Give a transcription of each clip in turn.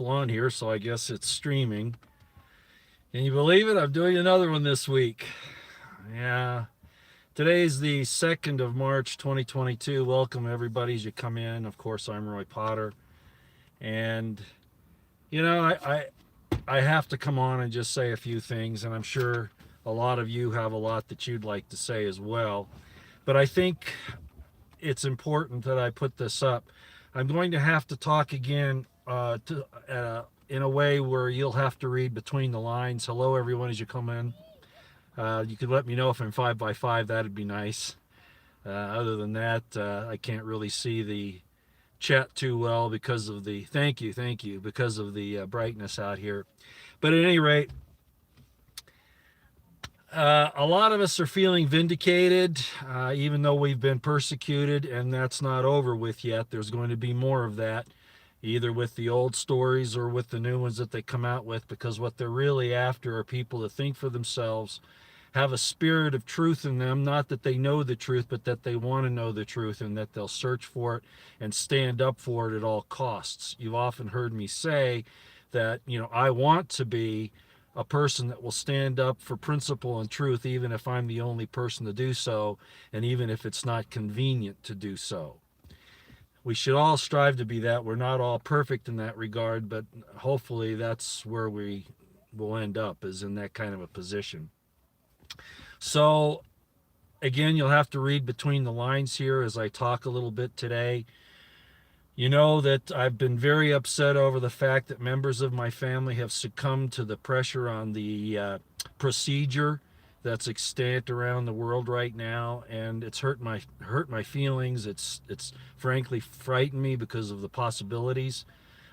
on here, so I guess it's streaming. Can you believe it? I'm doing another one this week. Yeah. Today's the 2nd of March, 2022. Welcome, everybody, as you come in. Of course, I'm Roy Potter. And, you know, I have to come on and just say a few things, and I'm sure a lot of you have a lot that you'd like to say as well. But I think it's important that I put this up. I'm going to have to talk again in a way where you'll have to read between the lines. Hello, everyone, as you come in. You could let me know if I'm 5 by 5. That'd be nice. Other than that, I can't really see the chat too well because of the thank you, because of the brightness out here. But at any rate, a lot of us are feeling vindicated, even though we've been persecuted, and that's not over with yet. There's going to be more of that, either with the old stories or with the new ones that they come out with, because what they're really after are people that think for themselves, have a spirit of truth in them, not that they know the truth, but that they want to know the truth, and that they'll search for it and stand up for it at all costs. You've often heard me say that, I want to be a person that will stand up for principle and truth, even if I'm the only person to do so, and even if it's not convenient to do so. We should all strive to be that. We're not all perfect in that regard, but hopefully that's where we will end up, is in that kind of a position. So, again, you'll have to read between the lines here as I talk a little bit today. You know that I've been very upset over the fact that members of my family have succumbed to the pressure on the procedure that's extant around the world right now, and it's hurt my feelings. It's frankly frightened me because of the possibilities.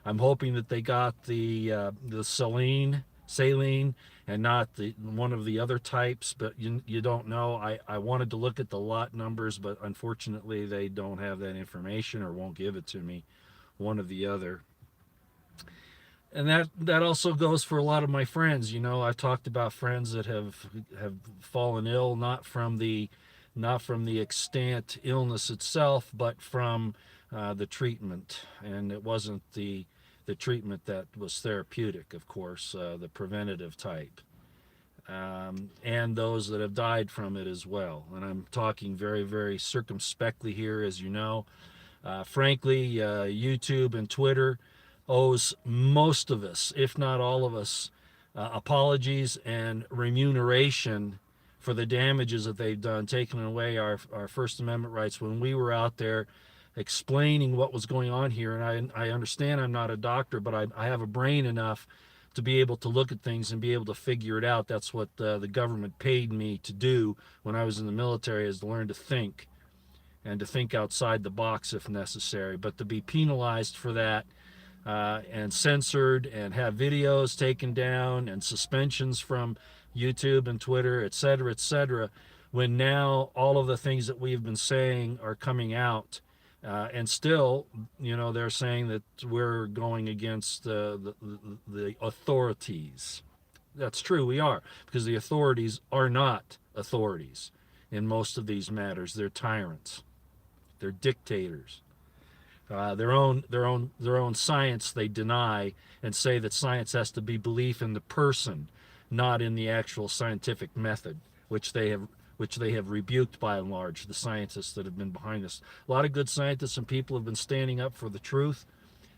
I'm hoping that they got the saline, and not the one of the other types, but you don't know. I wanted to look at the lot numbers, but unfortunately they don't have that information or won't give it to me, one of the other. And that also goes for a lot of my friends. I've talked about friends that have fallen ill, not from the extant illness itself, but from the treatment. And it wasn't the treatment that was therapeutic, of course, the preventative type, and those that have died from it as well. And I'm talking very, very circumspectly here, as you know. Frankly, YouTube and Twitter owes most of us, if not all of us, apologies and remuneration for the damages that they've done, taking away our First Amendment rights when we were out there explaining what was going on here. And I understand I'm not a doctor, but I have a brain enough to be able to look at things and be able to figure it out. That's what the government paid me to do when I was in the military, is to learn to think, and to think outside the box if necessary. But to be penalized for that, and censored, and have videos taken down, and suspensions from YouTube and Twitter, etc., when now all of the things that we've been saying are coming out, and still, they're saying that we're going against the authorities. That's true, we are, because the authorities are not authorities in most of these matters. They're tyrants. They're dictators. Their own science they deny, and say that science has to be belief in the person, not in the actual scientific method, which they have rebuked by and large, the scientists that have been behind this. A lot of good scientists and people have been standing up for the truth,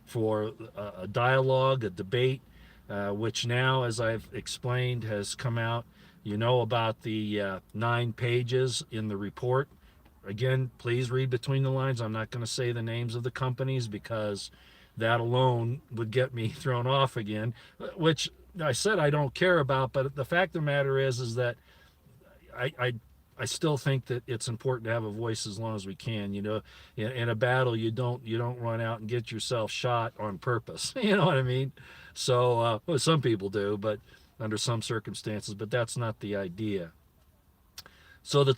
for a dialogue, a debate, which now, as I've explained, has come out. You know about the 9 pages in the report. Again, please read between the lines. I'm not going to say the names of the companies, because that alone would get me thrown off again, which I said I don't care about. But the fact of the matter is that I, I I still think that it's important to have a voice as long as we can. In a battle, you don't run out and get yourself shot on purpose. You know what I mean? So well, some people do, but under some circumstances. But that's not the idea. So the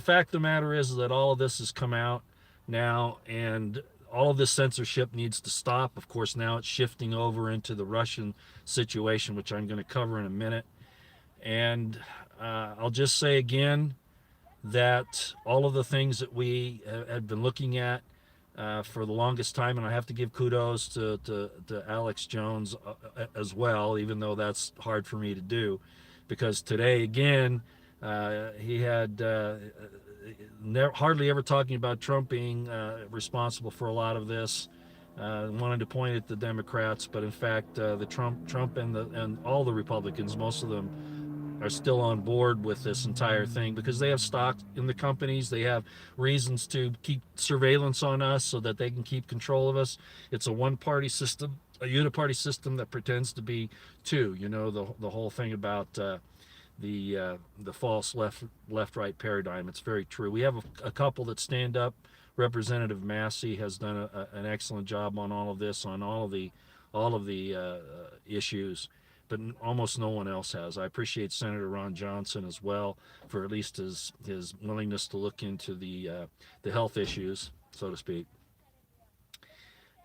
fact of the matter is that all of this has come out now, and all of this censorship needs to stop. Of course, now it's shifting over into the Russian situation, which I'm going to cover in a minute. And I'll just say again that all of the things that we have been looking at for the longest time, and I have to give kudos to Alex Jones as well, even though that's hard for me to do, because today again he had hardly ever talking about Trump being responsible for a lot of this. Wanted to point at the Democrats, but in fact, the Trump and all the Republicans, most of them, are still on board with this entire thing because they have stock in the companies. They have reasons to keep surveillance on us so that they can keep control of us. It's a one-party system, a uniparty system that pretends to be two. You know, the whole thing about the false left-right paradigm. It's very true. We have a couple that stand up. Representative Massey has done an excellent job on all of this, on all of the issues, but almost no one else has. I appreciate Senator Ron Johnson as well for at least his willingness to look into the health issues, so to speak.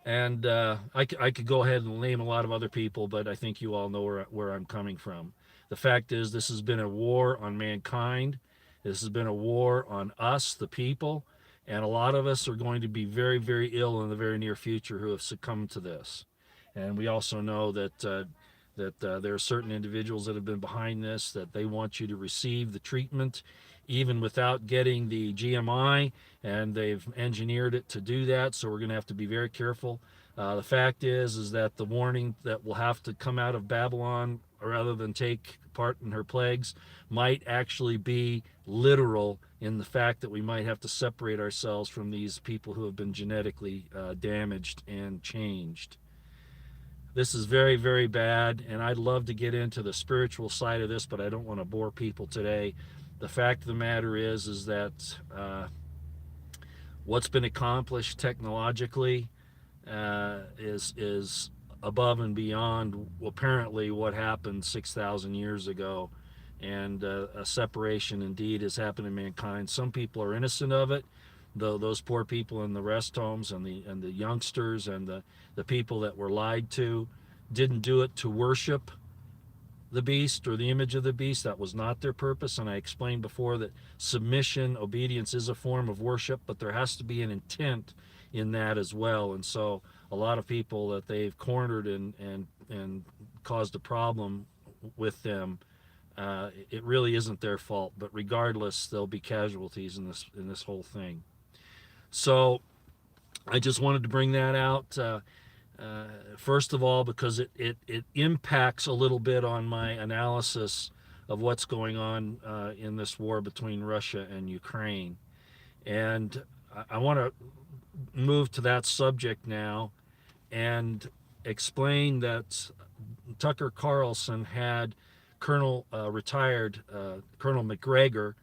And I could go ahead and name a lot of other people, but I think you all know where I'm coming from. The fact is, this has been a war on mankind. This has been a war on us, the people, and a lot of us are going to be very, very ill in the very near future who have succumbed to this. And we also know that there are certain individuals that have been behind this, that they want you to receive the treatment even without getting the GMI, and they've engineered it to do that. So we're going to have to be very careful. The fact is that the warning that will have to come out of Babylon, rather than take part in her plagues, might actually be literal in the fact that we might have to separate ourselves from these people who have been genetically damaged and changed. This is very, very bad, and I'd love to get into the spiritual side of this, but I don't want to bore people today. The fact of the matter is that what's been accomplished technologically is above and beyond apparently what happened 6,000 years ago, and a separation indeed has happened in mankind. Some people are innocent of it, though those poor people in the rest homes and the youngsters and the people that were lied to didn't do it to worship the beast or the image of the beast. That was not their purpose. And I explained before that submission, obedience is a form of worship, but there has to be an intent in that as well. And so a lot of people that they've cornered and caused a problem with them, it really isn't their fault. But regardless, there'll be casualties in this whole thing. So I just wanted to bring that out. First of all, because it impacts a little bit on my analysis of what's going on in this war between Russia and Ukraine. And I want to move to that subject now and explain that Tucker Carlson had retired Colonel McGregor.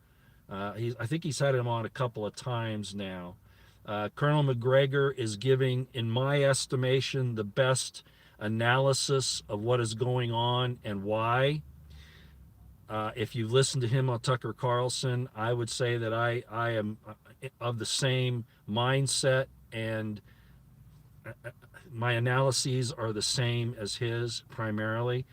I think he's had him on a couple of times now. Colonel McGregor is giving, in my estimation, the best analysis of what is going on and why. If you've listened to him on Tucker Carlson, I would say that I am of the same mindset, and my analyses are the same as his primarily.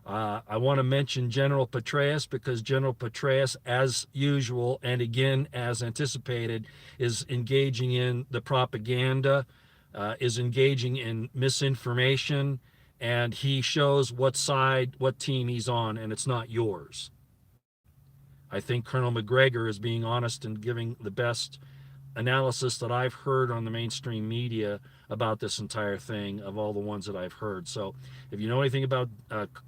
I want to mention General Petraeus because General Petraeus, as usual, and again as anticipated, is engaging in the propaganda, is engaging in misinformation, and he shows what team he's on, and it's not yours. I think Colonel McGregor is being honest and giving the best analysis that I've heard on the mainstream media about this entire thing, of all the ones that I've heard. So if you know anything about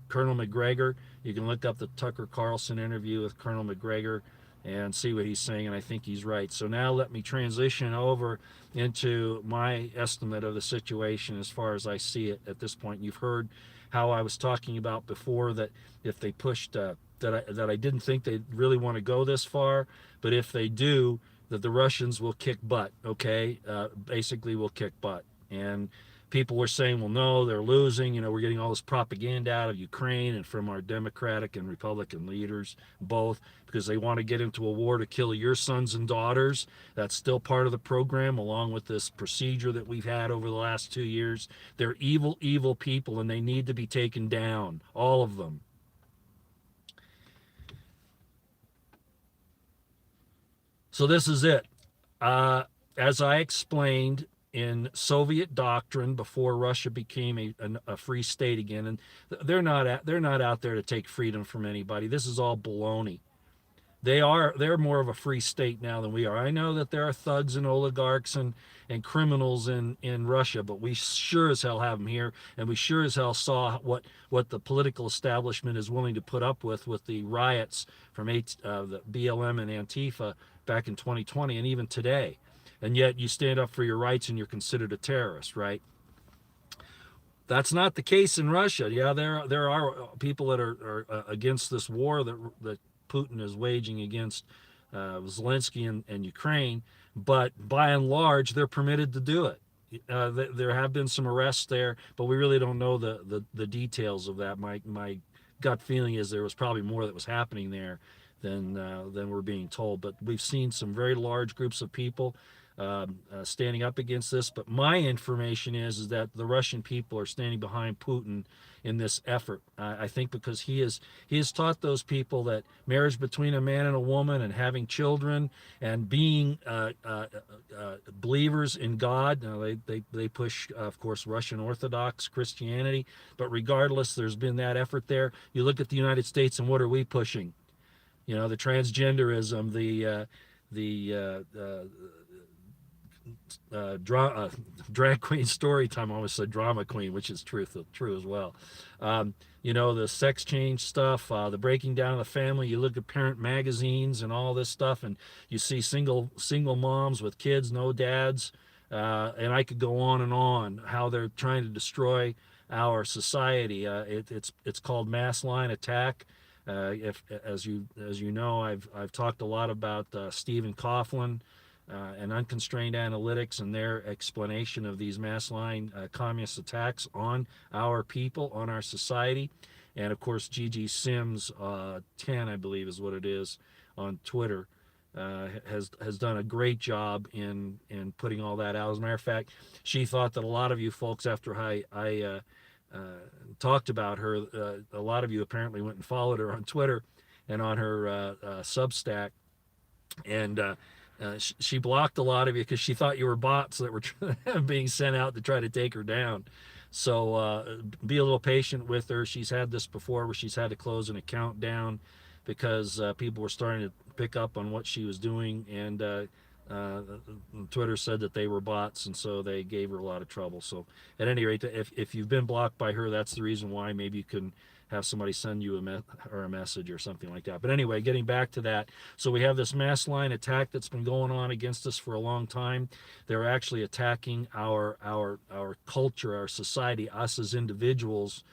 Colonel McGregor, you can look up the Tucker Carlson interview with Colonel McGregor and see what he's saying, and I think he's right. So now let me transition over into my estimate of the situation as far as I see it at this point. You've heard how I was talking about before that if they pushed, that I didn't think they'd really want to go this far, but if they do, that the Russians will kick butt, okay? Basically will kick butt. And people were saying, well, no, they're losing. You know, we're getting all this propaganda out of Ukraine and from our Democratic and Republican leaders, both, because they want to get into a war to kill your sons and daughters. That's still part of the program, along with this procedure that we've had over the last 2 years. They're evil, evil people, and they need to be taken down, all of them. So this is it. As I explained, in Soviet doctrine before Russia became a free state again, and they're not out there to take freedom from anybody. This is all baloney. They're more of a free state now than we are. I know that there are thugs and oligarchs and criminals in Russia, but we sure as hell have them here, and we sure as hell saw what the political establishment is willing to put up with the riots from the BLM and Antifa back in 2020 and even today. And yet you stand up for your rights and you're considered a terrorist, right? That's not the case in Russia. Yeah, there are people that are against this war that Putin is waging against Zelensky and Ukraine, but by and large, they're permitted to do it. There have been some arrests there, but we really don't know the details of that. My gut feeling is there was probably more that was happening there than we're being told. But we've seen some very large groups of people standing up against this. But my information is that the Russian people are standing behind Putin in this effort. I think because he has taught those people that marriage between a man and a woman and having children and being believers in God. Now they push, of course, Russian Orthodox Christianity, but regardless, there's been that effort there. You look at the United States, and what are we pushing? You know, the transgenderism, drag queen story time. I almost said drama queen, which is true as well. You know, the sex change stuff, the breaking down of the family. You look at parent magazines and all this stuff, and you see single moms with kids, no dads, and I could go on and on. How they're trying to destroy our society. It's called mass line attack. If as you know, I've talked a lot about Stephen Coughlin and Unconstrained Analytics and their explanation of these mass line communist attacks on our people, on our society. And of course, Gigi Sims 10, I believe is what it is, on Twitter, has done a great job in putting all that out. As a matter of fact, she thought that a lot of you folks, after I talked about her, a lot of you apparently went and followed her on Twitter and on her Substack, and she blocked a lot of you because she thought you were bots that were being sent out to try to take her down. So be a little patient with her. She's had this before where she's had to close an account down because people were starting to pick up on what she was doing, and Twitter said that they were bots, and so they gave her a lot of trouble. So at any rate, if you've been blocked by her, that's the reason why. Maybe you can have somebody send you a message or something like that. But anyway, getting back to that, so we have this mass line attack that's been going on against us for a long time. They're actually attacking our culture, our society, us as individuals,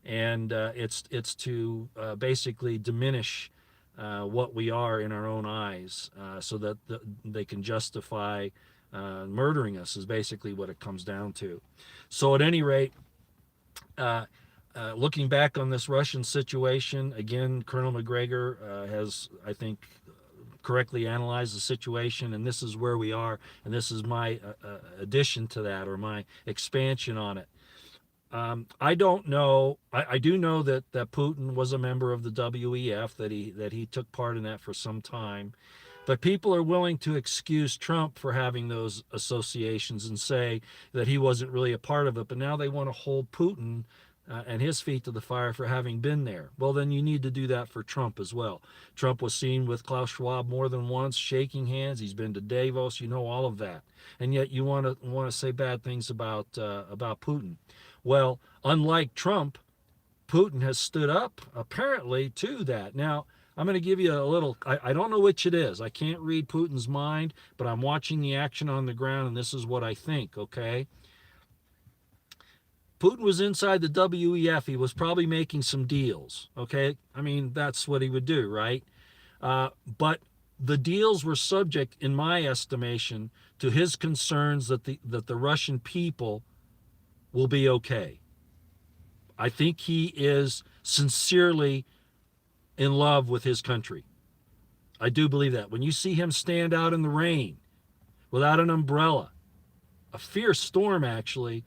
and it's to basically diminish what we are in our own eyes, so that they can justify murdering us, is basically what it comes down to. So at any rate, looking back on this Russian situation, again, Colonel Macgregor has, I think, correctly analyzed the situation, and this is where we are, and this is my addition to that, or my expansion on it. I don't know. I do know that Putin was a member of the WEF, that he took part in that for some time. But people are willing to excuse Trump for having those associations and say that he wasn't really a part of it. But now they want to hold Putin and his feet to the fire for having been there. Well, then you need to do that for Trump as well. Trump was seen with Klaus Schwab more than once, shaking hands. He's been to Davos. You know all of that, and yet you want to say bad things about Putin. Well, unlike Trump, Putin has stood up apparently to that. Now, I'm going to give you a little, I don't know which it is. I can't read Putin's mind, but I'm watching the action on the ground, and this is what I think, okay? Putin was inside the WEF. He was probably making some deals, okay? I mean, that's what he would do, right? But the deals were subject, in my estimation, to his concerns that the Russian people will be okay. I think he is sincerely in love with his country. I do believe that. When you see him stand out in the rain without an umbrella, a fierce storm actually,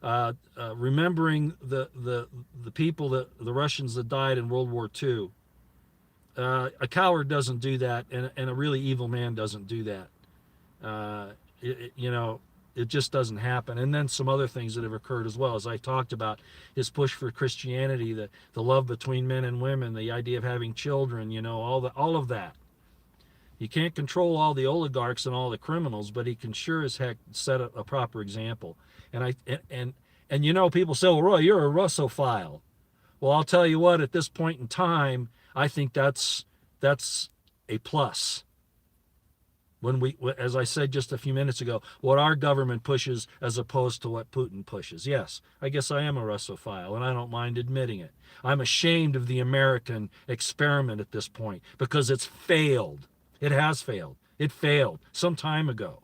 remembering the people, the Russians that died in World War II, a coward doesn't do that, and a really evil man doesn't do that. You know, it just doesn't happen. And then some other things that have occurred as well, as I talked about, his push for Christianity, the love between men and women, the idea of having children, all of that. You can't control all the oligarchs and all the criminals, but he can sure as heck set a proper example. And people say, well, Roy, you're a Russophile. Well, I'll tell you what, at this point in time, I think that's a plus. As I said just a few minutes ago, what our government pushes as opposed to what Putin pushes. Yes, I guess I am a Russophile, and I don't mind admitting it. I'm ashamed of the American experiment at this point because it's failed. It has failed. It failed some time ago.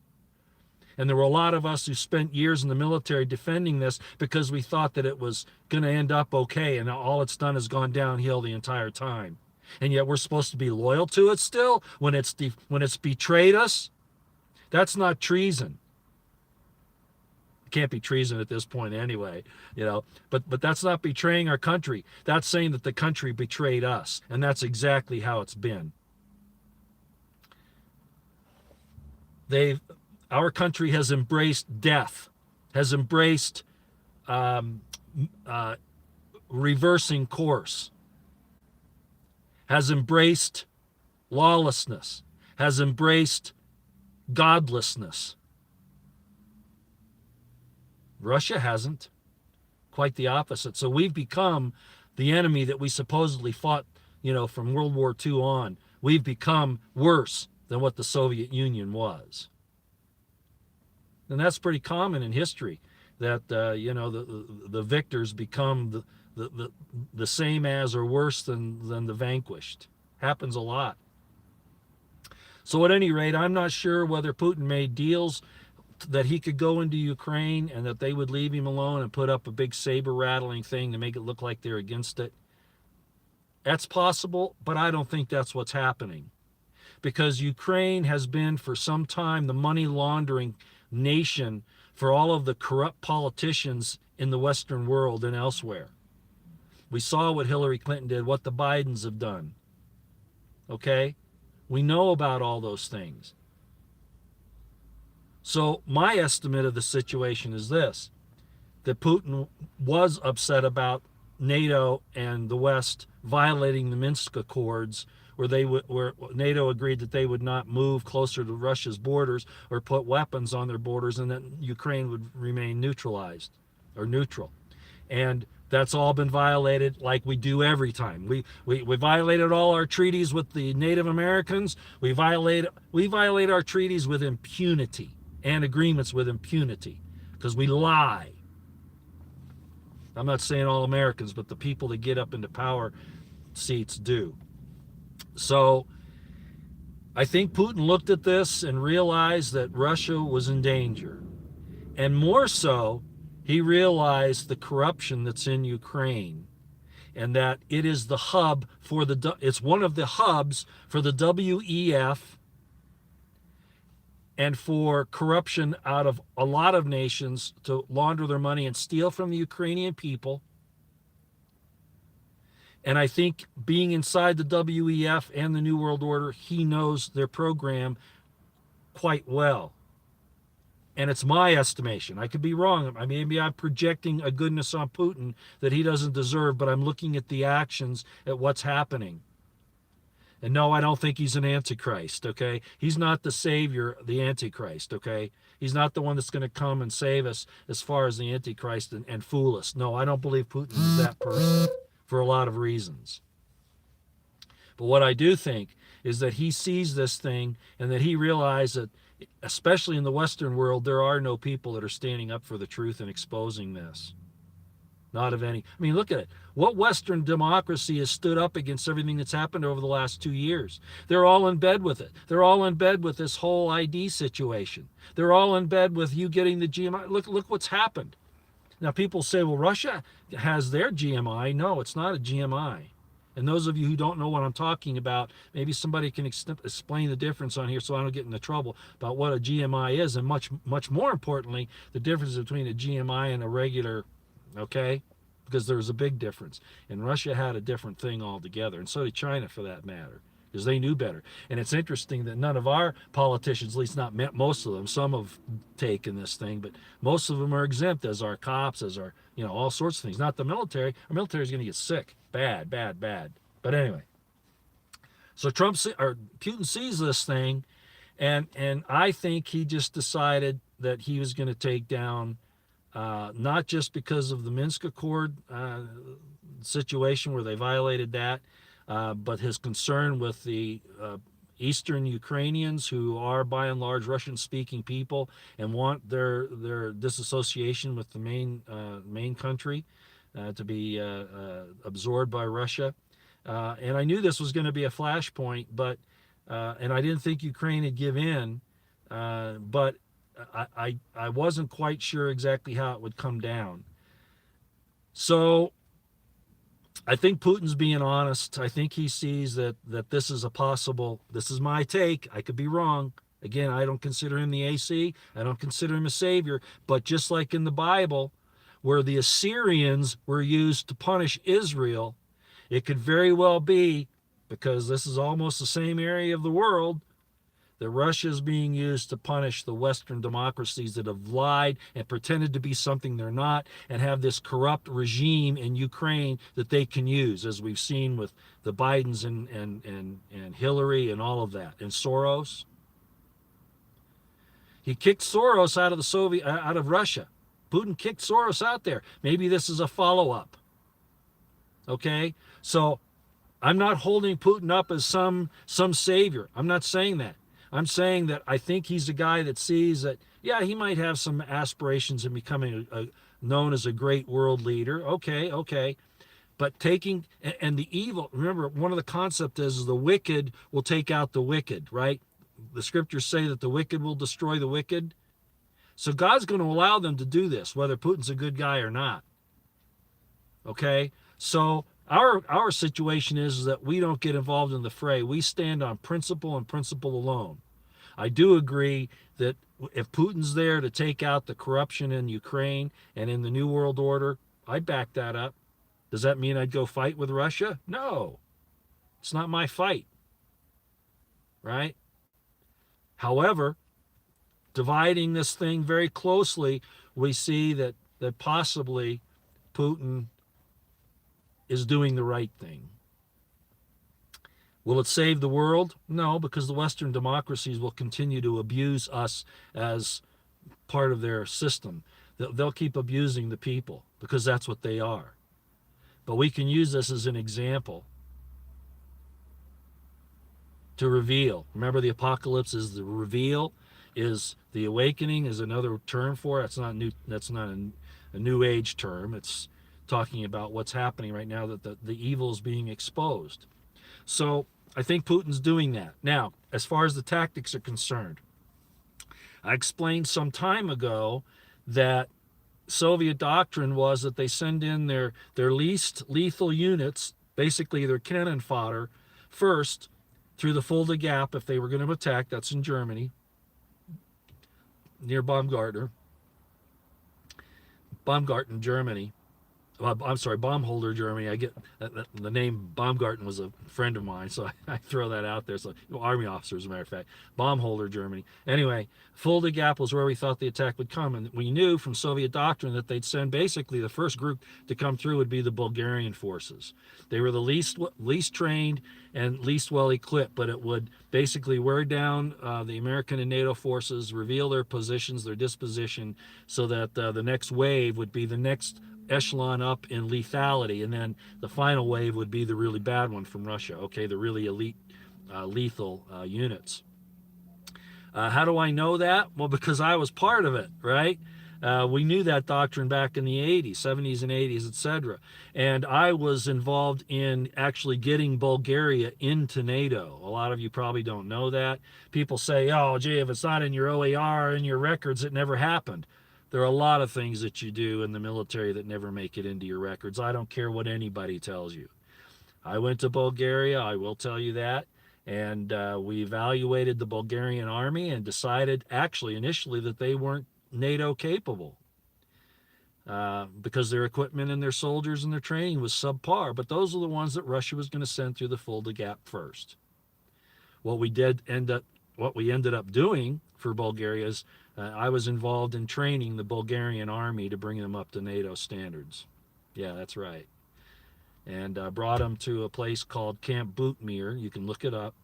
And there were a lot of us who spent years in the military defending this because we thought that it was going to end up okay, and all it's done is gone downhill the entire time. And yet we're supposed to be loyal to it still when it's betrayed us. That's not treason. It can't be treason at this point anyway, But that's not betraying our country. That's saying that the country betrayed us, and that's exactly how it's been. Our country has embraced death, has embraced reversing course, has embraced lawlessness, has embraced godlessness. Russia hasn't. Quite the opposite. So we've become the enemy that we supposedly fought, from World War II on. We've become worse than what the Soviet Union was. And that's pretty common in history, that the victors become the same as or worse than the vanquished. Happens a lot. So at any rate, I'm not sure whether Putin made deals that he could go into Ukraine and that they would leave him alone and put up a big saber rattling thing to make it look like they're against it. That's possible, but I don't think that's what's happening. Because Ukraine has been for some time the money laundering nation for all of the corrupt politicians in the Western world and elsewhere. We saw what Hillary Clinton did, what the Bidens have done. Okay? We know about all those things. So my estimate of the situation is this, that Putin was upset about NATO and the West violating the Minsk Accords, where NATO agreed that they would not move closer to Russia's borders or put weapons on their borders, and that Ukraine would remain neutralized or neutral. And that's all been violated like we do every time. We violated all our treaties with the Native Americans. We violate our treaties with impunity and agreements with impunity because we lie. I'm not saying all Americans, but the people that get up into power seats do. So I think Putin looked at this and realized that Russia was in danger. And more so, he realized the corruption that's in Ukraine and that it is the hub it's one of the hubs for the WEF and for corruption out of a lot of nations to launder their money and steal from the Ukrainian people. And I think being inside the WEF and the New World Order, he knows their program quite well. And it's my estimation. I could be wrong. Maybe I'm projecting a goodness on Putin that he doesn't deserve, but I'm looking at the actions, at what's happening. And no, I don't think he's an antichrist, okay? He's not the savior, the antichrist, okay? He's not the one that's going to come and save us as far as the antichrist and fool us. No, I don't believe Putin is that person for a lot of reasons. But what I do think is that he sees this thing and that he realized that, especially in the Western world, there are no people that are standing up for the truth and exposing this. Not of any. Look at it. What Western democracy has stood up against everything that's happened over the last 2 years? They're all in bed with it. They're all in bed with this whole ID situation. They're all in bed with you getting the GMI. Look what's happened. Now people say, well, Russia has their GMI. No, it's not a GMI. And those of you who don't know what I'm talking about, maybe somebody can explain the difference on here so I don't get into trouble about what a GMI is, and much more importantly, the difference between a GMI and a regular, okay? Because there's a big difference. And Russia had a different thing altogether, and so did China for that matter. because they knew better. And it's interesting that none of our politicians, at least not most of them, some have taken this thing, but most of them are exempt, as our cops, as our, all sorts of things. Not the military. Our military is going to get sick. Bad, bad, bad. But anyway, so Putin sees this thing, and I think he just decided that he was going to take down, not just because of the Minsk Accord situation where they violated that, but his concern with the Eastern Ukrainians, who are by and large Russian-speaking people and want their disassociation with the main country to be absorbed by Russia. And I knew this was going to be a flashpoint, but and I didn't think Ukraine would give in, but I wasn't quite sure exactly how it would come down. So I think Putin's being honest. I think he sees that this is this is my take. I could be wrong. Again, I don't consider him the AC. I don't consider him a savior. But just like in the Bible, where the Assyrians were used to punish Israel, it could very well be, because this is almost the same area of the world, that Russia is being used to punish the Western democracies that have lied and pretended to be something they're not, and have this corrupt regime in Ukraine that they can use, as we've seen with the Bidens and Hillary and all of that, and Soros. He kicked Soros out of Russia. Putin kicked Soros out there. Maybe this is a follow-up. Okay? So I'm not holding Putin up as some savior. I'm not saying that. I'm saying that I think he's a guy that sees that, yeah, he might have some aspirations in becoming known as a great world leader. Okay. But taking, and the evil, remember, one of the concepts is the wicked will take out the wicked, right? The scriptures say that the wicked will destroy the wicked. So God's going to allow them to do this, whether Putin's a good guy or not. Okay? So our situation is that we don't get involved in the fray. We stand on principle and principle alone. I do agree that if Putin's there to take out the corruption in Ukraine and in the New World Order, I'd back that up. Does that mean I'd go fight with Russia? No. It's not my fight. Right? However, dividing this thing very closely, we see that possibly Putin is doing the right thing. Will it save the world? No, because the Western democracies will continue to abuse us as part of their system. They'll keep abusing the people because that's what they are. But we can use this as an example to reveal. Remember, the apocalypse is the reveal, is the awakening is another term for it. That's not a new age term. It's talking about what's happening right now, that the evil is being exposed. So I think Putin's doing that. Now, as far as the tactics are concerned, I explained some time ago that Soviet doctrine was that they send in their least lethal units, basically their cannon fodder, first through the Fulda Gap if they were going to attack. That's in Germany, near Baumgarten, Germany. I'm sorry, Baumholder, Germany. I get the name Baumgarten was a friend of mine, so I throw that out there. So Army officer, as a matter of fact, Baumholder, Germany. Anyway, Fulda Gap was where we thought the attack would come, and we knew from Soviet doctrine that they'd send basically the first group to come through would be the Bulgarian forces. They were the least trained and least well equipped, but it would basically wear down the American and NATO forces, reveal their positions, their disposition, so that the next wave would be the next echelon up in lethality, and then the final wave would be the really bad one from Russia, okay, the really elite lethal units. How do I know that? Well, because I was part of it, right? We knew that doctrine back in the 80s, 70s and 80s, etc. And I was involved in actually getting Bulgaria into NATO. A lot of you probably don't know that. People say, oh, gee, if it's not in your OER, in your records, it never happened. There are a lot of things that you do in the military that never make it into your records. I don't care what anybody tells you. I went to Bulgaria, I will tell you that, and we evaluated the Bulgarian army and decided actually initially that they weren't NATO capable because their equipment and their soldiers and their training was subpar. But those are the ones that Russia was going to send through the Fulda Gap first. What we did end up, what we ended up doing for Bulgaria is I was involved in training the Bulgarian army to bring them up to NATO standards. Yeah, that's right. And brought them to a place called Camp Butmir. You can look it up,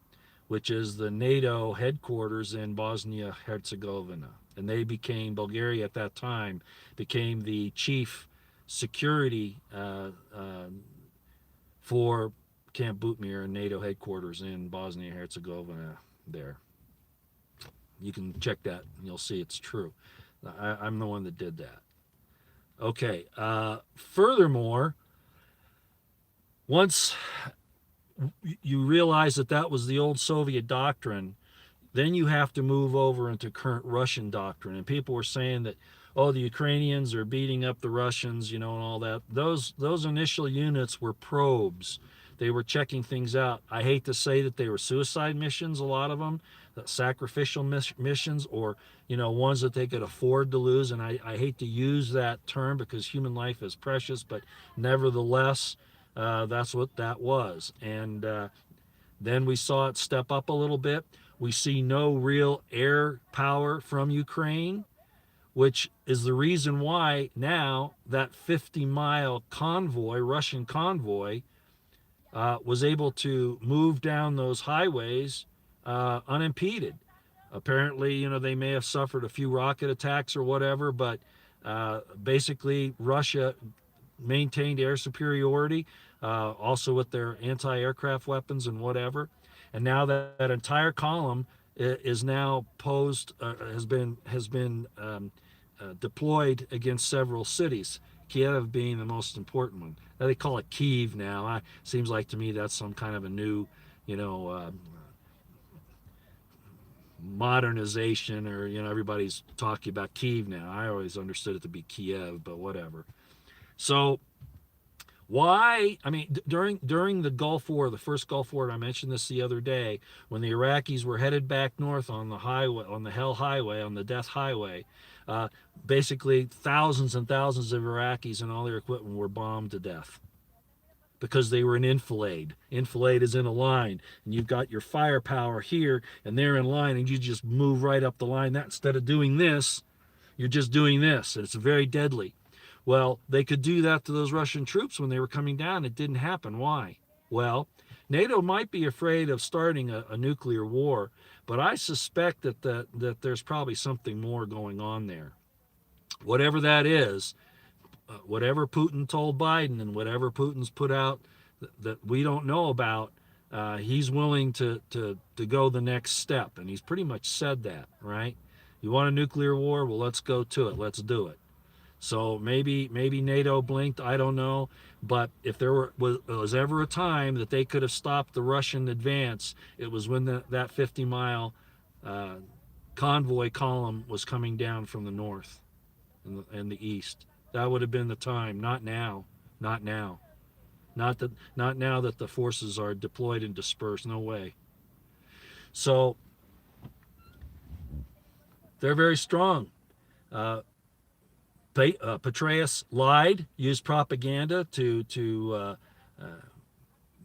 which is the NATO headquarters in Bosnia Herzegovina. And they became, Bulgaria at that time became the chief security for Camp Butmir and NATO headquarters in Bosnia Herzegovina there. You can check that and you'll see it's true. I'm the one that did that. Okay. Furthermore, once you realize that that was the old Soviet doctrine, then you have to move over into current Russian doctrine. And people were saying that, oh, the Ukrainians are beating up the Russians, and all that. Those initial units were probes. They were checking things out. I hate to say that they were suicide missions, a lot of them, sacrificial missions, or ones that they could afford to lose. And I hate to use that term because human life is precious, but nevertheless, that's what that was. And then we saw it step up a little bit. We see no real air power from Ukraine, which is the reason why now that 50-mile convoy, Russian convoy, was able to move down those highways unimpeded. Apparently, they may have suffered a few rocket attacks or whatever, but basically Russia maintained air superiority, also with their anti-aircraft weapons and whatever. And now that entire column is now posed, has been deployed against several cities. Kiev being the most important one. Now they call it Kyiv now. Seems like to me that's some kind of a new, modernization, or everybody's talking about Kyiv now. I always understood it to be Kiev, but whatever. So why? I mean, during the Gulf War, the first Gulf War, and I mentioned this the other day, when the Iraqis were headed back north on the highway, on the Hell Highway, on the Death Highway, basically thousands and thousands of Iraqis and all their equipment were bombed to death because they were in enfilade. Enfilade is in a line, and you've got your firepower here, and they're in line, and you just move right up the line. That instead of doing this, you're just doing this, and it's very deadly. Well, they could do that to those Russian troops when they were coming down. It didn't happen. Why? Well, NATO might be afraid of starting a nuclear war, but I suspect that there's probably something more going on there. Whatever that is, whatever Putin told Biden and whatever Putin's put out that we don't know about, he's willing to go the next step. And he's pretty much said that, right? You want a nuclear war? Well, let's go to it. Let's do it. So maybe NATO blinked, I don't know. But if there was ever a time that they could have stopped the Russian advance, it was when that 50-mile convoy column was coming down from the north and the east. That would have been the time. Not now. Not now. Not now that the forces are deployed and dispersed. No way. So they're very strong. Petraeus lied, used propaganda to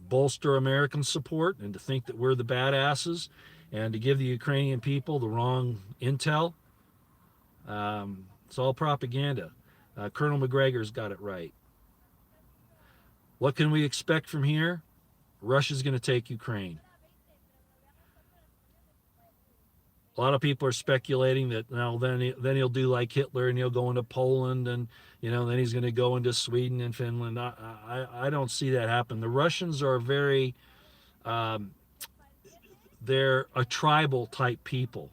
bolster American support and to think that we're the badasses and to give the Ukrainian people the wrong intel. It's all propaganda. Colonel McGregor's got it right. What can we expect from here? Russia's going to take Ukraine. A lot of people are speculating that now then he'll do like Hitler and he'll go into Poland, and then he's going to go into Sweden and Finland. I don't see that happen. The Russians are very they're a tribal type people.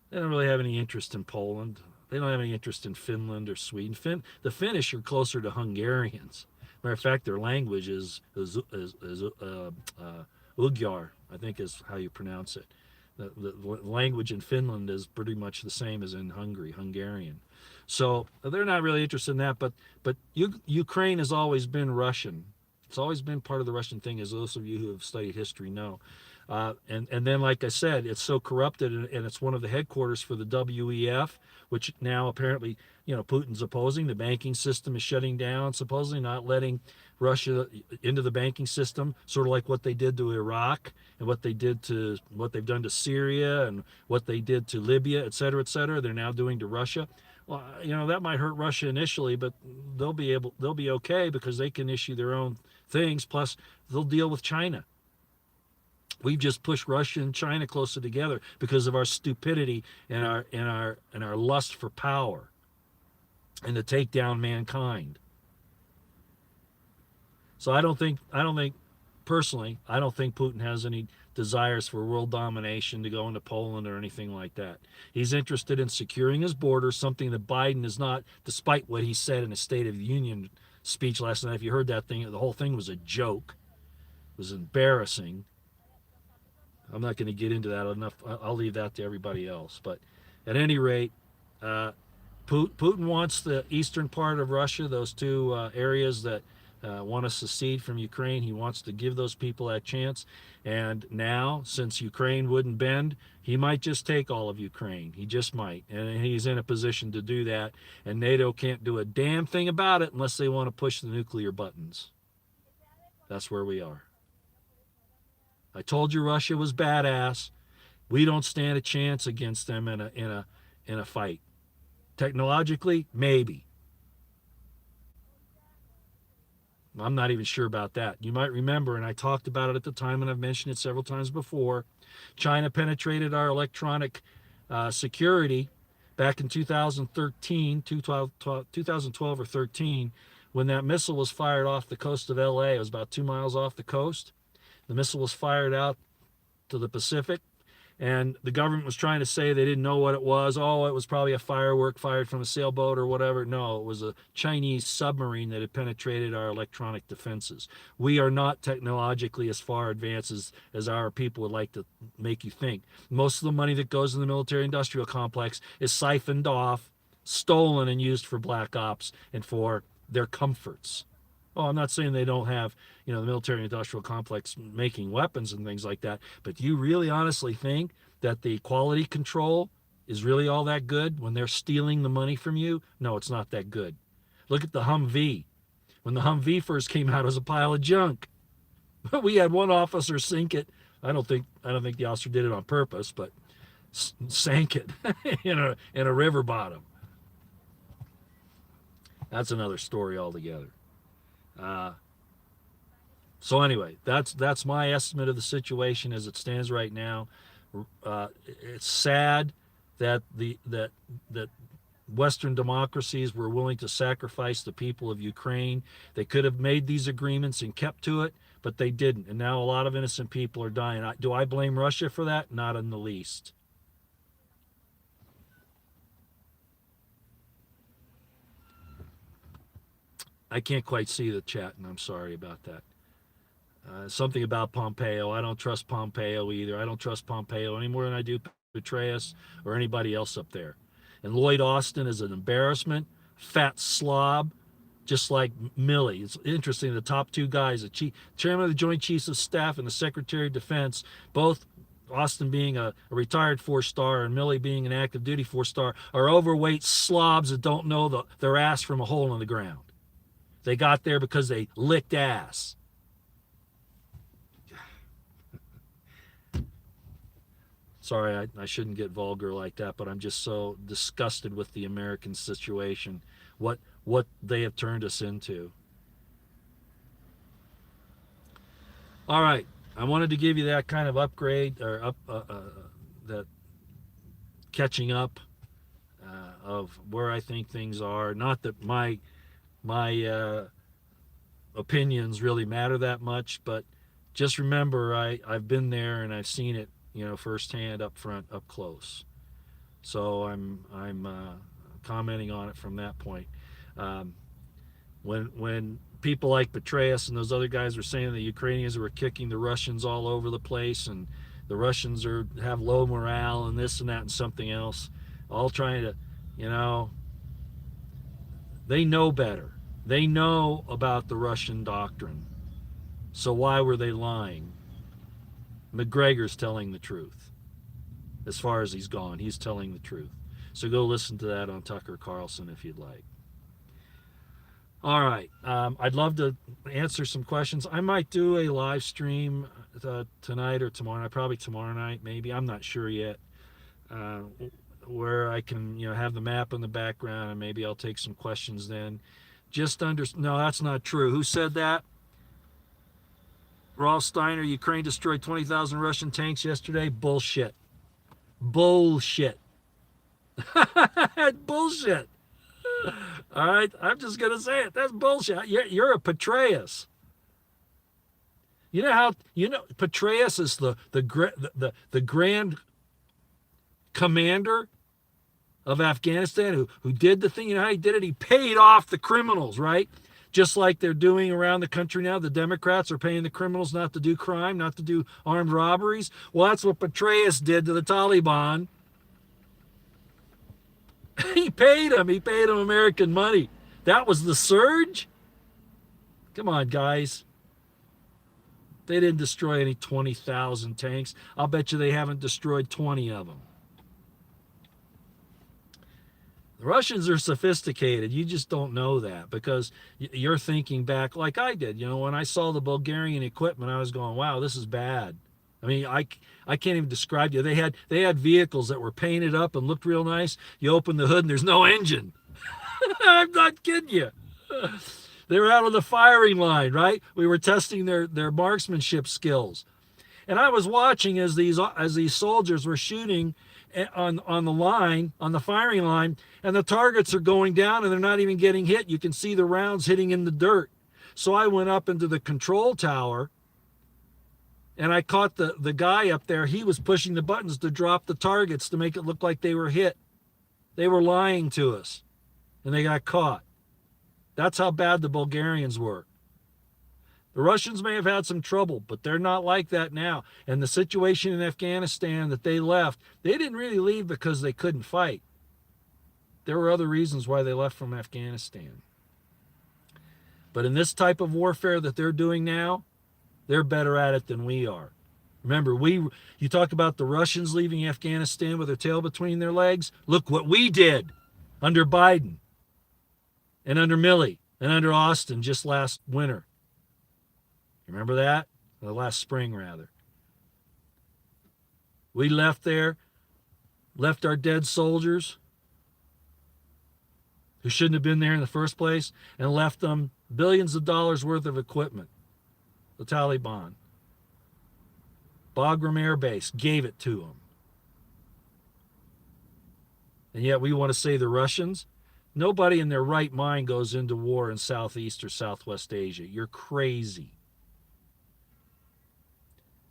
They don't really have any interest in Poland. They don't have any interest in Finland or Sweden. The Finnish are closer to Hungarians. Matter of fact, their language is Ugyar, I think is how you pronounce it. The language in Finland is pretty much the same as in Hungary, Hungarian. So they're not really interested in that. But Ukraine has always been Russian. It's always been part of the Russian thing, as those of you who have studied history know. And then, like I said, it's so corrupted, and it's one of the headquarters for the WEF, which now apparently, Putin's opposing. The banking system is shutting down, supposedly not letting Russia into the banking system, sort of like what they did to Iraq and what they've done to Syria and what they did to Libya, et cetera, et cetera. They're now doing to Russia. Well, that might hurt Russia initially, but they'll be okay because they can issue their own things. Plus, they'll deal with China. We've just pushed Russia and China closer together because of our stupidity and our lust for power and to take down mankind. So I don't think personally, I don't think Putin has any desires for world domination to go into Poland or anything like that. He's interested in securing his borders, something that Biden is not, despite what he said in his State of the Union speech last night. If you heard that thing, the whole thing was a joke. It was embarrassing. I'm not going to get into that enough. I'll leave that to everybody else. But at any rate, Putin wants the eastern part of Russia, those two areas that want to secede from Ukraine. He wants to give those people that chance. And now, since Ukraine wouldn't bend, he might just take all of Ukraine. He just might. And he's in a position to do that. And NATO can't do a damn thing about it unless they want to push the nuclear buttons. That's where we are. I told you Russia was badass. We don't stand a chance against them in a fight. Technologically, maybe. I'm not even sure about that. You might remember, and I talked about it at the time, and I've mentioned it several times before, China penetrated our electronic security back in 2013, 2012 or 13, when that missile was fired off the coast of LA. It was about 2 miles off the coast. The missile was fired out to the Pacific, and the government was trying to say they didn't know what it was. Oh, it was probably a firework fired from a sailboat or whatever. No, it was a Chinese submarine that had penetrated our electronic defenses. We are not technologically as far advanced as our people would like to make you think. Most of the money that goes in the military-industrial complex is siphoned off, stolen, and used for black ops and for their comforts. Oh, I'm not saying they don't have, the military-industrial complex making weapons and things like that, but do you really honestly think that the quality control is really all that good when they're stealing the money from you? No, it's not that good. Look at the Humvee. When the Humvee first came out, it was a pile of junk. But we had one officer sink it. I don't think the officer did it on purpose, but sank it in a river bottom. That's another story altogether. So anyway, that's my estimate of the situation as it stands right now. It's sad that that Western democracies were willing to sacrifice the people of Ukraine. They could have made these agreements and kept to it, but they didn't. And now a lot of innocent people are dying. Do I blame Russia for that? Not in the least. I can't quite see the chat, and I'm sorry about that. Something about Pompeo. I don't trust Pompeo either. I don't trust Pompeo any more than I do Petraeus or anybody else up there. And Lloyd Austin is an embarrassment, fat slob, just like Milley. It's interesting, the top two guys, the chairman of the Joint Chiefs of Staff and the Secretary of Defense, both Austin being a retired 4-star and Milley being an active duty 4-star, are overweight slobs that don't know their ass from a hole in the ground. They got there because they licked ass. Sorry, I shouldn't get vulgar like that, but I'm just so disgusted with the American situation, what they have turned us into. All right, I wanted to give you that kind of upgrade, or that catching up of where I think things are. Not that my opinions really matter that much, but just remember I've been there and I've seen it, firsthand, up front, up close. So I'm commenting on it from that point. When people like Petraeus and those other guys were saying the Ukrainians were kicking the Russians all over the place and the Russians have low morale and this and that and something else, all trying to, they know better. They know about the Russian doctrine. So why were they lying? McGregor's telling the truth. As far as he's gone, he's telling the truth. So go listen to that on Tucker Carlson if you'd like. All right. I'd love to answer some questions. I might do a live stream tonight or tomorrow night, probably tomorrow night, maybe. I'm not sure yet. Where I can, have the map in the background, and maybe I'll take some questions then. No, that's not true. Who said that? Rolf Steiner, Ukraine destroyed 20,000 Russian tanks yesterday. Bullshit. Bullshit. Bullshit. All right, I'm just gonna say it. That's bullshit. You're a Petraeus. You know how Petraeus is the grand commander of Afghanistan who did the thing. You know how he did it? He paid off the criminals, right? Just like they're doing around the country now. The Democrats are paying the criminals not to do crime, not to do armed robberies. Well, that's what Petraeus did to the Taliban. He paid them American money. That was the surge? Come on, guys. They didn't destroy any 20,000 tanks. I'll bet you they haven't destroyed 20 of them. The Russians are sophisticated. You just don't know that because you're thinking back like I did. When I saw the Bulgarian equipment, I was going, wow, this is bad. I mean, I can't even describe you. They had vehicles that were painted up and looked real nice. You open the hood and there's no engine. I'm not kidding you. They were out on the firing line, right? We were testing their marksmanship skills. And I was watching as these soldiers were shooting on the line, on the firing line, and the targets are going down and they're not even getting hit. You can see the rounds hitting in the dirt. So I went up into the control tower and I caught the guy up there. He was pushing the buttons to drop the targets to make it look like they were hit. They were lying to us, and they got caught. That's how bad the Bulgarians were. The Russians may have had some trouble, but they're not like that now. And the situation in Afghanistan that they left, they didn't really leave because they couldn't fight. There were other reasons why they left from Afghanistan. But in this type of warfare that they're doing now, they're better at it than we are. Remember, you talk about the Russians leaving Afghanistan with their tail between their legs. Look what we did under Biden and under Milley and under Austin just last winter. Remember that? Or last spring, rather. We left there, left our dead soldiers who shouldn't have been there in the first place, and left them billions of dollars worth of equipment. The Taliban. Bagram Air Base gave it to them. And yet we want to say the Russians? Nobody in their right mind goes into war in Southeast or Southwest Asia. You're crazy.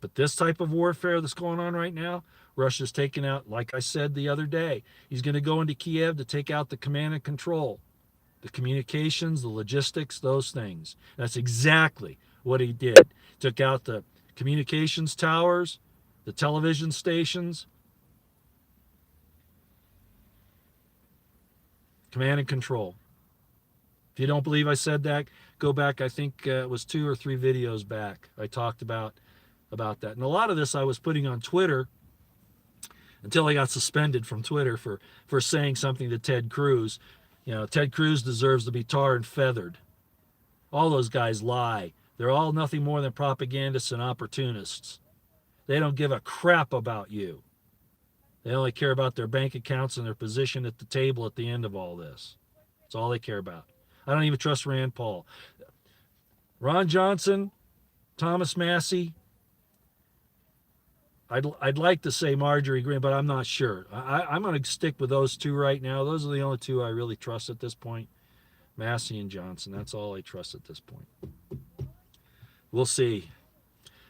But this type of warfare that's going on right now, Russia's taking out, like I said the other day, he's going to go into Kiev to take out the command and control, the communications, the logistics, those things. That's exactly what he did. Took out the communications towers, the television stations, command and control. If you don't believe I said that, go back. I think it was 2 or 3 videos back. I talked about that. And a lot of this I was putting on Twitter until I got suspended from Twitter for saying something to Ted Cruz. Ted Cruz deserves to be tarred and feathered. All those guys lie. They're all nothing more than propagandists and opportunists. They don't give a crap about you. They only care about their bank accounts and their position at the table at the end of all this. That's all they care about. I don't even trust Rand Paul. Ron Johnson, Thomas Massie, I'd like to say Marjorie Greene, but I'm not sure. I'm going to stick with those two right now. Those are the only two I really trust at this point. Massie and Johnson. That's all I trust at this point. We'll see.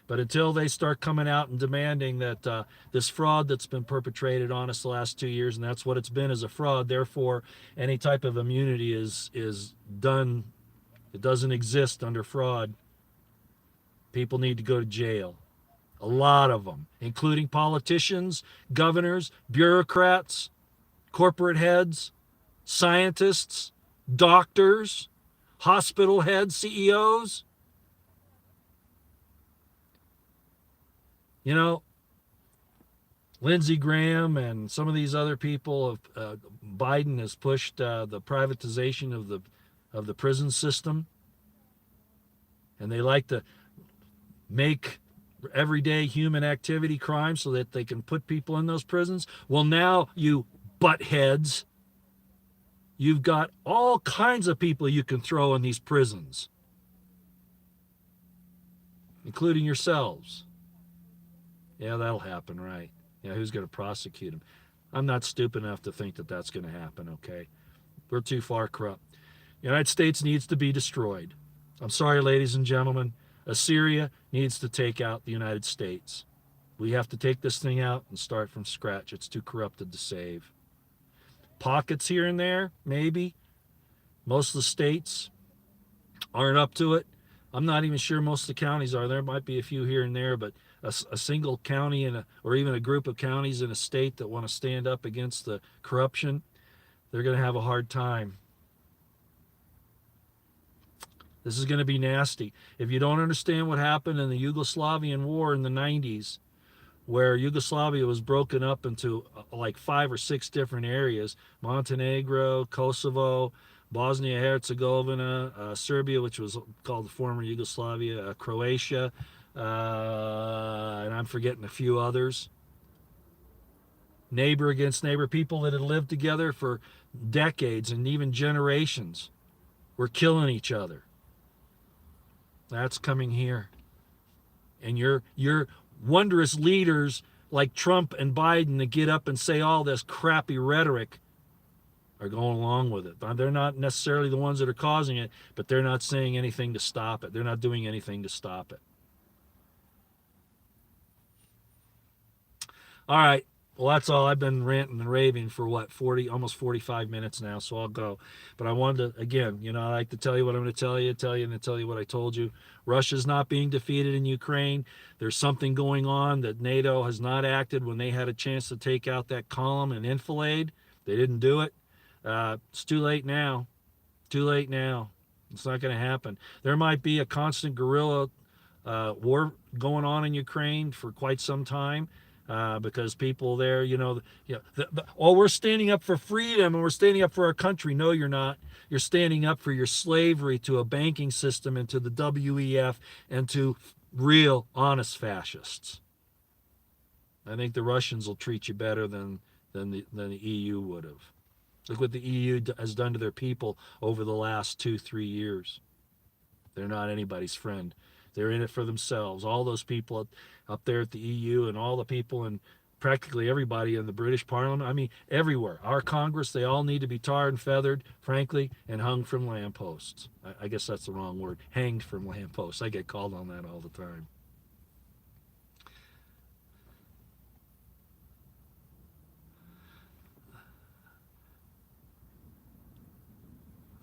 But until they start coming out and demanding that this fraud that's been perpetrated on us the last 2 years, and that's what it's been, as a fraud, therefore any type of immunity is done. It doesn't exist under fraud. People need to go to jail. A lot of them, including politicians, governors, bureaucrats, corporate heads, scientists, doctors, hospital heads, CEOs. You know, Lindsey Graham and some of these other people have, Biden has pushed the privatization of the prison system, and they like to make everyday human activity crimes so that they can put people in those prisons. Well, now you butt heads, you've got all kinds of people you can throw in these prisons, including yourselves. Yeah, that'll happen, right? Yeah, who's going to prosecute him? I'm not stupid enough to think that that's going to happen, okay? We're too far corrupt. The United States needs to be destroyed. I'm sorry, ladies and gentlemen. Assyria needs to take out the United States. We have to take this thing out and start from scratch. It's too corrupted to save. Pockets here and there, maybe. Most of the states aren't up to it. I'm not even sure most of the counties are. There might be a few here and there, but a single county or even a group of counties in a state that want to stand up against the corruption, they're going to have a hard time. This is going to be nasty. If you don't understand what happened in the Yugoslavian war in the 90s, where Yugoslavia was broken up into like 5 or 6 different areas, Montenegro, Kosovo, Bosnia-Herzegovina, Serbia, which was called the former Yugoslavia, Croatia, and I'm forgetting a few others. Neighbor against neighbor, people that had lived together for decades and even generations were killing each other. That's coming here. And your wondrous leaders like Trump and Biden that get up and say all this crappy rhetoric are going along with it. They're not necessarily the ones that are causing it, but they're not saying anything to stop it. They're not doing anything to stop it. All right. Well, that's all. I've been ranting and raving for what, almost 45 minutes now, so I'll go. But I wanted to, again, I like to tell you what I'm going to tell you, and tell you what I told you. Russia's not being defeated in Ukraine. There's something going on that NATO has not acted when they had a chance to take out that column and enfilade. They didn't do it. It's too late now. Too late now. It's not going to happen. There might be a constant guerrilla war going on in Ukraine for quite some time. Because people there, we're standing up for freedom and we're standing up for our country. No, you're not. You're standing up for your slavery to a banking system and to the WEF and to real, honest fascists. I think the Russians will treat you better than the EU would have. Look what the EU has done to their people over the last 2-3 years. They're not anybody's friend. They're in it for themselves. All those people up there at the EU and all the people and practically everybody in the British Parliament, I mean, everywhere. Our Congress, they all need to be tarred and feathered, frankly, and hung from lampposts. I guess that's the wrong word. Hanged from lampposts. I get called on that all the time.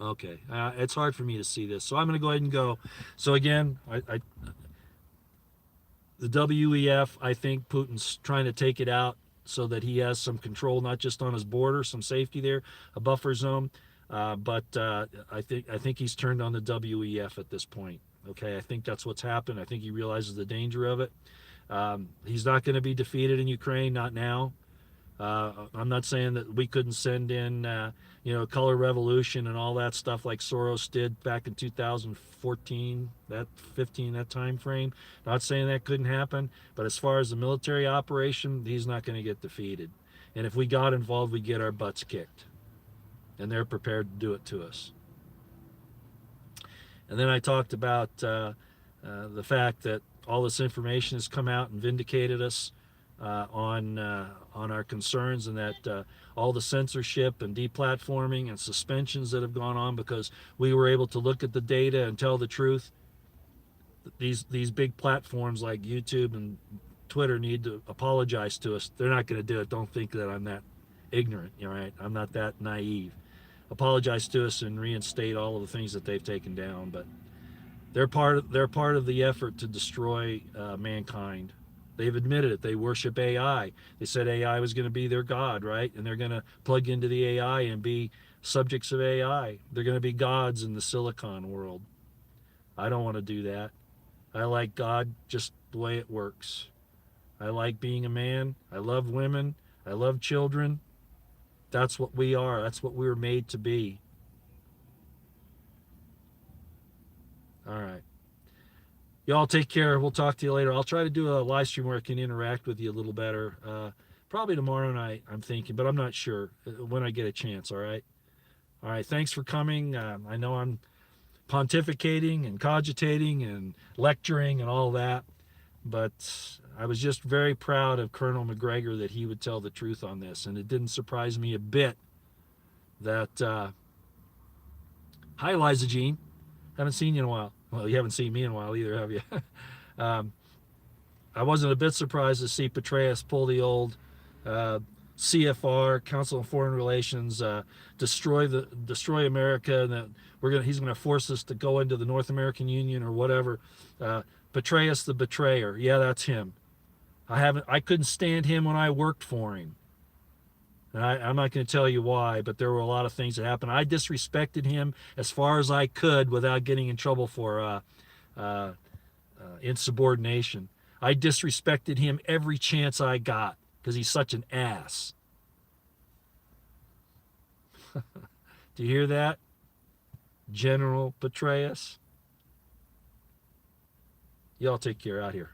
Okay, it's hard for me to see this, so I'm going to go ahead and go. So again, the WEF, I think Putin's trying to take it out so that he has some control, not just on his border, some safety there, a buffer zone, but I think he's turned on the WEF at this point. Okay, I think that's what's happened. I think he realizes the danger of it. He's not going to be defeated in Ukraine, not now. I'm not saying that we couldn't send in, color revolution and all that stuff like Soros did back in 2014, that time frame. Not saying that couldn't happen, but as far as the military operation, he's not going to get defeated. And if we got involved, we get our butts kicked. And they're prepared to do it to us. And then I talked about the fact that all this information has come out and vindicated us on our concerns, and that all the censorship and deplatforming and suspensions that have gone on because we were able to look at the data and tell the truth. These big platforms like YouTube and Twitter need to apologize to us. They're not going to do it. Don't think that I'm that ignorant, right? I'm not that naive. Apologize to us and reinstate all of the things that they've taken down, but they're part of the effort to destroy mankind. They've admitted it. They worship AI. They said AI was going to be their God, right? And they're going to plug into the AI and be subjects of AI. They're going to be gods in the silicon world. I don't want to do that. I like God just the way it works. I like being a man. I love women. I love children. That's what we are. That's what we were made to be. All right. Y'all take care. We'll talk to you later. I'll try to do a live stream where I can interact with you a little better. Probably tomorrow night, I'm thinking, but I'm not sure when I get a chance. All right. All right. Thanks for coming. I know I'm pontificating and cogitating and lecturing and all that, but I was just very proud of Colonel McGregor that he would tell the truth on this. And it didn't surprise me a bit that, hi, Liza Jean. Haven't seen you in a while. Well, you haven't seen me in a while either, have you? um, I wasn't a bit surprised to see Petraeus pull the old CFR, Council on Foreign Relations, destroy America, and that he's gonna force us to go into the North American Union or whatever. Petraeus the betrayer, yeah, that's him. I couldn't stand him when I worked for him. And I'm not going to tell you why, but there were a lot of things that happened. I disrespected him as far as I could without getting in trouble for insubordination. I disrespected him every chance I got because he's such an ass. Do you hear that, General Petraeus? Y'all take care out here.